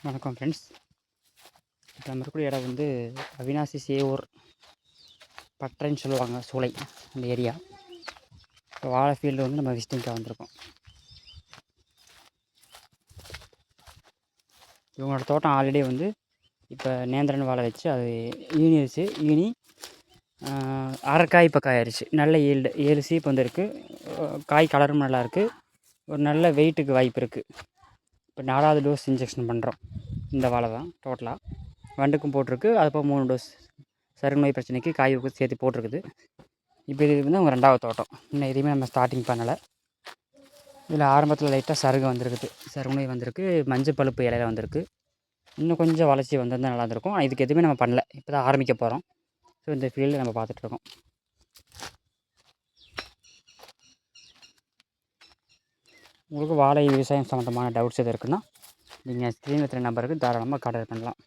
வணக்கம் ஃப்ரெண்ட்ஸ். இப்போ நம்ம இருக்கக்கூடிய இடம் வந்து அவினாசி சேவூர் பட்டறைன்னு சொல்லுவாங்க, சூளை அந்த ஏரியா. இப்போ வாழை ஃபீல்டு வந்து நம்ம விசிட்டிங்காக வந்திருக்கோம். இவங்களோட தோட்டம் ஆல்ரெடி வந்து இப்போ நேந்திரன் வாழை வச்சு அது ஈனி அரைக்காய் இப்போ காயாயிருச்சு. நல்ல ஈல்டு 7 சீப் வந்துருக்கு. காய் கலரும் நல்லாயிருக்கு. ஒரு நல்ல வெயிட்டுக்கு வாய்ப்பு இருக்குது. இப்போ 4வது டோஸ் இன்ஜெக்ஷன் பண்ணுறோம். இந்த வாழை தான் டோட்டலாக வண்டுக்கும் போட்டிருக்கு. அதுப்போ 3 டோஸ் சருகு பிரச்சனைக்கு காய்வுக்கு சேர்த்து போட்டிருக்குது. இப்போ இது வந்து அவங்க 2வது தோட்டம். இன்னும் எதுவுமே நம்ம ஸ்டார்டிங் பண்ணலை. இதில் ஆரம்பத்தில் லைட்டாக சருகு வந்திருக்குது, சருகு நோய் வந்திருக்கு, மஞ்சள் பழுப்பு இலையில வந்திருக்கு. இன்னும் கொஞ்சம் வளர்ச்சி வந்திருந்தால் நல்லா இருந்திருக்கும். ஆனால் இதுக்கு எதுவுமே நம்ம பண்ணல, இப்போ தான் ஆரம்பிக்க போகிறோம். ஸோ இந்த ஃபீல்டு நம்ம பார்த்துட்ருக்கோம். உங்களுக்கு வாழை விவசாயம் சம்மந்தமான டவுட்ஸ் எது இருக்குன்னா நீங்கள் ஸ்க்ரீனில் இருக்கிற நம்பருக்கு தாராளமாக கான்டாக்ட் பண்ணலாம்.